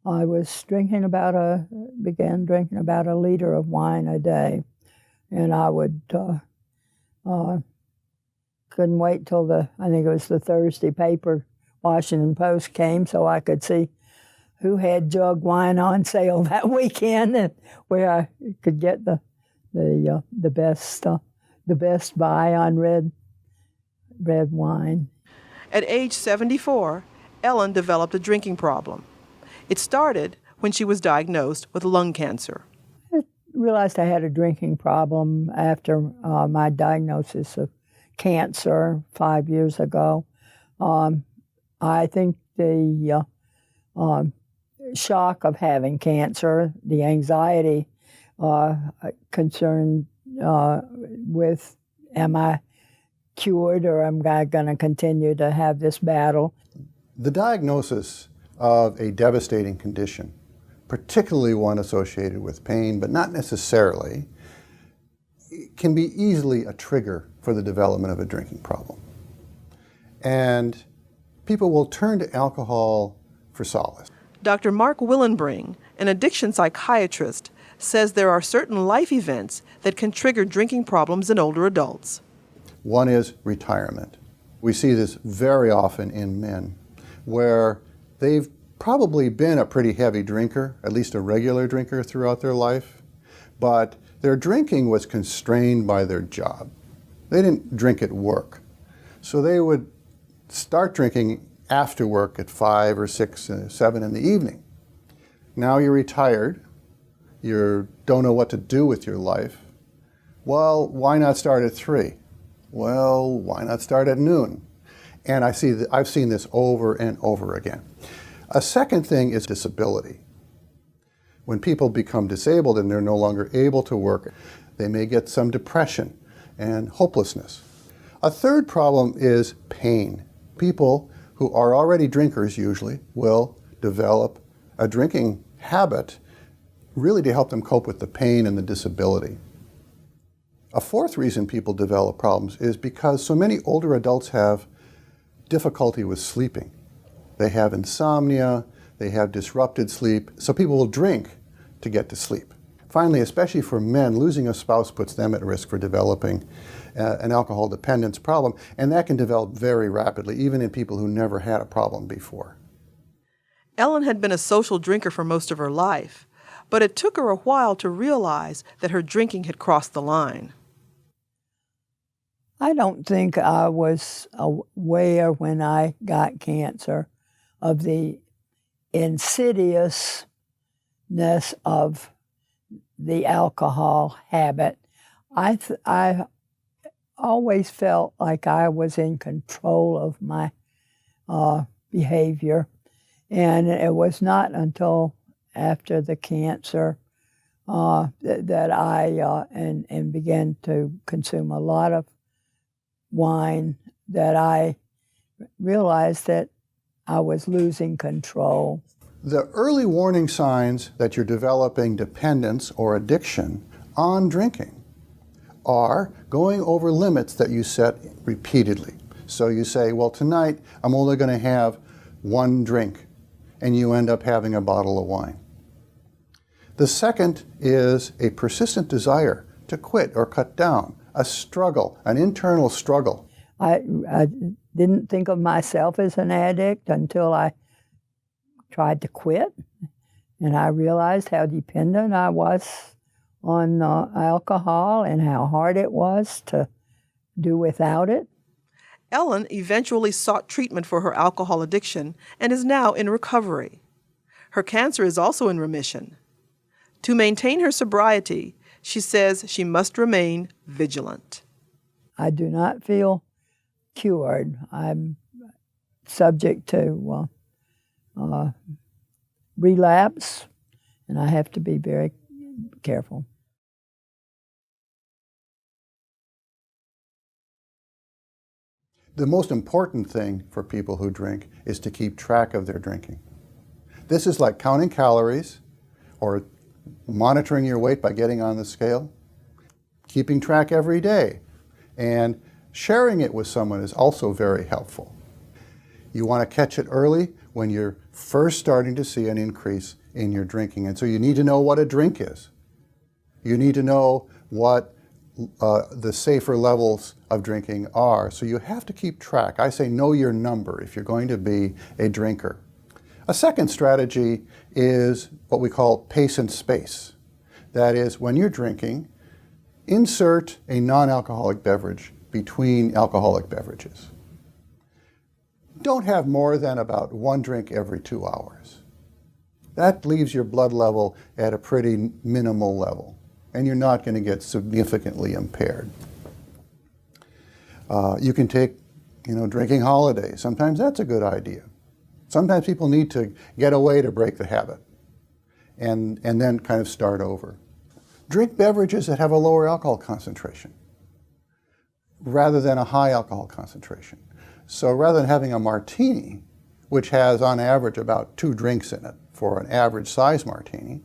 I began drinking about a liter of wine a day, and I would couldn't wait till I think it was the Thursday paper, Washington Post came, so I could see who had jug wine on sale that weekend, and where I could get the best buy on red wine. At age 74, Ellen developed a drinking problem. It started when she was diagnosed with lung cancer. I realized I had a drinking problem after my diagnosis of cancer 5 years ago. I think the shock of having cancer, the anxiety concerned with am I cured or am I going to continue to have this battle? The diagnosis of a devastating condition, particularly one associated with pain, but not necessarily, can be easily a trigger for the development of a drinking problem. And people will turn to alcohol for solace. Dr. Mark Willenbring, an addiction psychiatrist, says there are certain life events that can trigger drinking problems in older adults. One is retirement. We see this very often in men, where they've probably been a pretty heavy drinker, at least a regular drinker throughout their life, but their drinking was constrained by their job. They didn't drink at work. So they would start drinking after work at 5 or 6, 7 in the evening. Now you're retired, you don't know what to do with your life. Well, why not start at 3? Well, why not start at noon? And I've seen this over and over again. A second thing is disability. When people become disabled and they're no longer able to work, they may get some depression and hopelessness. A third problem is pain. People who are already drinkers usually will develop a drinking habit really to help them cope with the pain and the disability. A fourth reason people develop problems is because so many older adults have difficulty with sleeping. They have insomnia, they have disrupted sleep, so people will drink to get to sleep. Finally, especially for men, losing a spouse puts them at risk for developing an alcohol dependence problem, and that can develop very rapidly, even in people who never had a problem before. Ellen had been a social drinker for most of her life, but it took her a while to realize that her drinking had crossed the line. I don't think I was aware when I got cancer of the insidiousness of the alcohol habit. I always felt like I was in control of my behavior, and it was not until after the cancer that I and began to consume a lot of wine that I realized that I was losing control. The early warning signs that you're developing dependence or addiction on drinking are going over limits that you set repeatedly. So you say, well, tonight I'm only going to have one drink, and you end up having a bottle of wine. The second is a persistent desire to quit or cut down, a struggle, an internal struggle. I didn't think of myself as an addict until I tried to quit, and I realized how dependent I was on alcohol and how hard it was to do without it. Ellen eventually sought treatment for her alcohol addiction and is now in recovery. Her cancer is also in remission. To maintain her sobriety, she says she must remain vigilant. I do not feel cured. I'm subject to relapse, and I have to be very careful. The most important thing for people who drink is to keep track of their drinking. This is like counting calories or monitoring your weight by getting on the scale, keeping track every day, and sharing it with someone is also very helpful. You want to catch it early when you're first starting to see an increase in your drinking. And so you need to know what a drink is. You need to know what the safer levels of drinking are. So you have to keep track. I say know your number if you're going to be a drinker. A second strategy is what we call pace and space. That is, when you're drinking, insert a non-alcoholic beverage between alcoholic beverages. Don't have more than about one drink every 2 hours. That leaves your blood level at a pretty minimal level, and you're not going to get significantly impaired. You can take, drinking holidays. Sometimes that's a good idea. Sometimes people need to get away to break the habit and then kind of start over. Drink beverages that have a lower alcohol concentration rather than a high alcohol concentration. So rather than having a martini, which has on average about 2 drinks in it for an average size martini,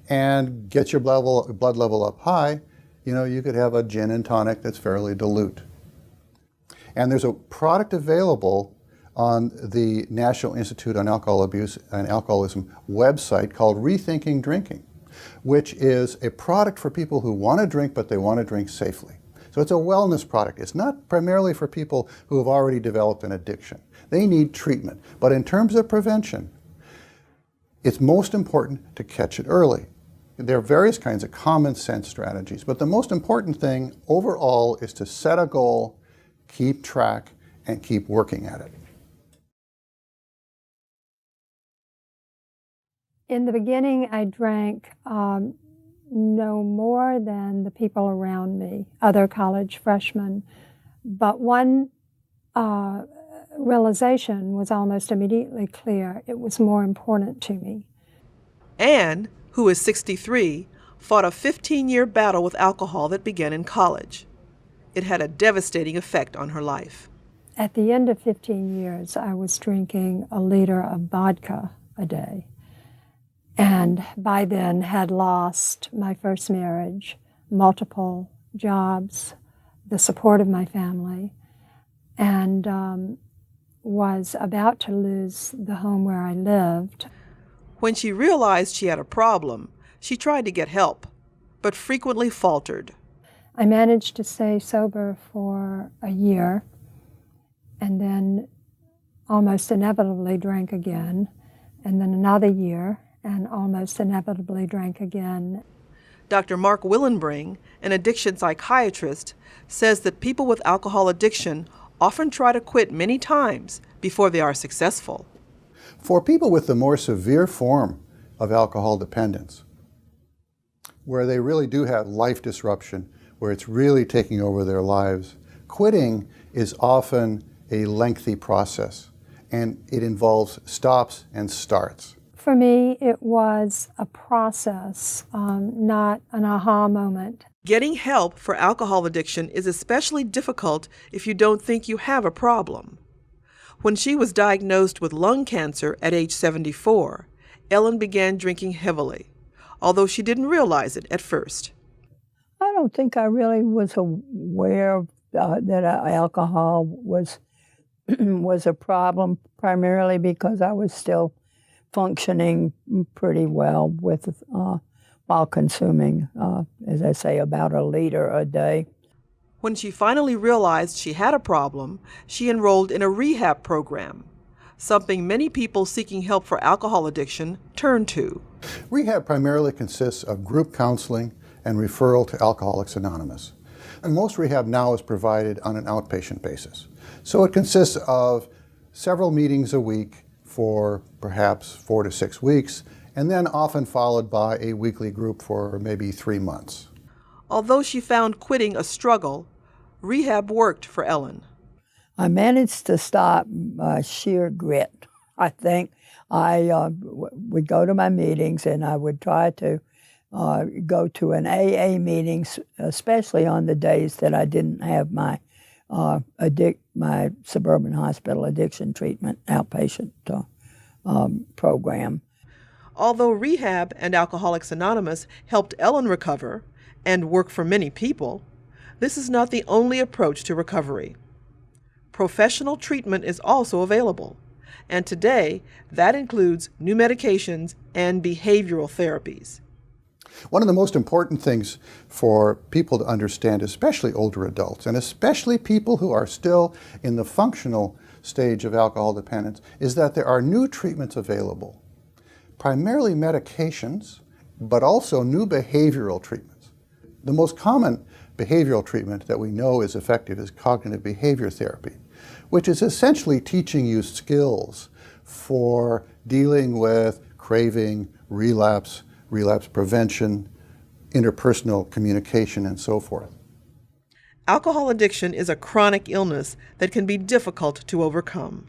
and get your blood level up high, you could have a gin and tonic that's fairly dilute. And there's a product available on the National Institute on Alcohol Abuse and Alcoholism website called Rethinking Drinking, which is a product for people who want to drink, but they want to drink safely. So it's a wellness product. It's not primarily for people who have already developed an addiction. They need treatment. But in terms of prevention, it's most important to catch it early. There are various kinds of common sense strategies, but the most important thing overall is to set a goal, keep track, and keep working at it. In the beginning, I drank no more than the people around me, other college freshmen. But one realization was almost immediately clear. It was more important to me. Anne, who is 63, fought a 15-year battle with alcohol that began in college. It had a devastating effect on her life. At the end of 15 years, I was drinking a liter of vodka a day. And by then had lost my first marriage, multiple jobs, the support of my family, and was about to lose the home where I lived. When she realized she had a problem, she tried to get help, but frequently faltered. I managed to stay sober for a year, and then almost inevitably drank again, and then another year, and almost inevitably drank again. Dr. Mark Willenbring, an addiction psychiatrist, says that people with alcohol addiction often try to quit many times before they are successful. For people with the more severe form of alcohol dependence, where they really do have life disruption, where it's really taking over their lives, quitting is often a lengthy process, and it involves stops and starts. For me, it was a process, not an aha moment. Getting help for alcohol addiction is especially difficult if you don't think you have a problem. When she was diagnosed with lung cancer at age 74, Ellen began drinking heavily, although she didn't realize it at first. I don't think I really was aware that alcohol was a problem, primarily because I was still functioning pretty well with while consuming, as I say, about a liter a day. When she finally realized she had a problem, she enrolled in a rehab program, something many people seeking help for alcohol addiction turn to. Rehab primarily consists of group counseling and referral to Alcoholics Anonymous. And most rehab now is provided on an outpatient basis. So it consists of several meetings a week for perhaps 4 to 6 weeks, and then often followed by a weekly group for maybe 3 months. Although she found quitting a struggle, rehab worked for Ellen. I managed to stop by sheer grit. I think I would go to my meetings, and I would try to go to an AA meeting, especially on the days that I didn't have my my suburban hospital addiction treatment outpatient program. Although rehab and Alcoholics Anonymous helped Ellen recover and work for many people, this is not the only approach to recovery. Professional treatment is also available, And today, that includes new medications and behavioral therapies. One of the most important things for people to understand, especially older adults, and especially people who are still in the functional stage of alcohol dependence, is that there are new treatments available. Primarily medications, but also new behavioral treatments. The most common behavioral treatment that we know is effective is cognitive behavior therapy, which is essentially teaching you skills for dealing with craving, relapse prevention, interpersonal communication, and so forth. Alcohol addiction is a chronic illness that can be difficult to overcome.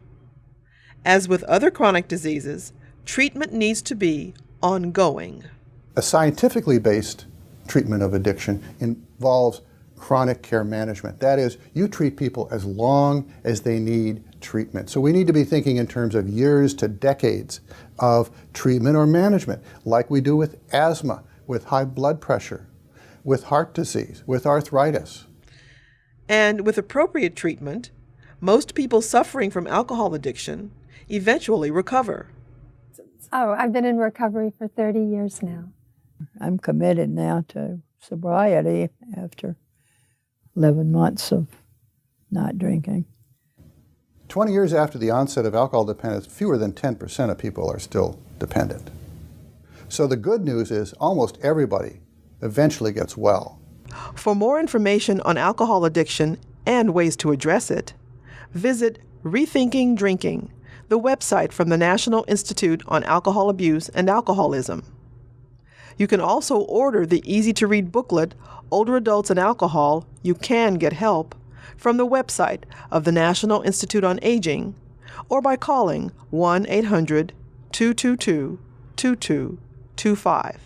As with other chronic diseases, treatment needs to be ongoing. A scientifically based treatment of addiction involves chronic care management. That is, you treat people as long as they need treatment. So we need to be thinking in terms of years to decades of treatment or management, like we do with asthma, with high blood pressure, with heart disease, with arthritis. And with appropriate treatment, most people suffering from alcohol addiction eventually recover. Oh, I've been in recovery for 30 years now. I'm committed now to sobriety after 11 months of not drinking. 20 years after the onset of alcohol dependence, fewer than 10% of people are still dependent. So the good news is almost everybody eventually gets well. For more information on alcohol addiction and ways to address it, visit Rethinking Drinking, the website from the National Institute on Alcohol Abuse and Alcoholism. You can also order the easy-to-read booklet, Older Adults and Alcohol, You Can Get Help, from the website of the National Institute on Aging, or by calling 1-800-222-2225.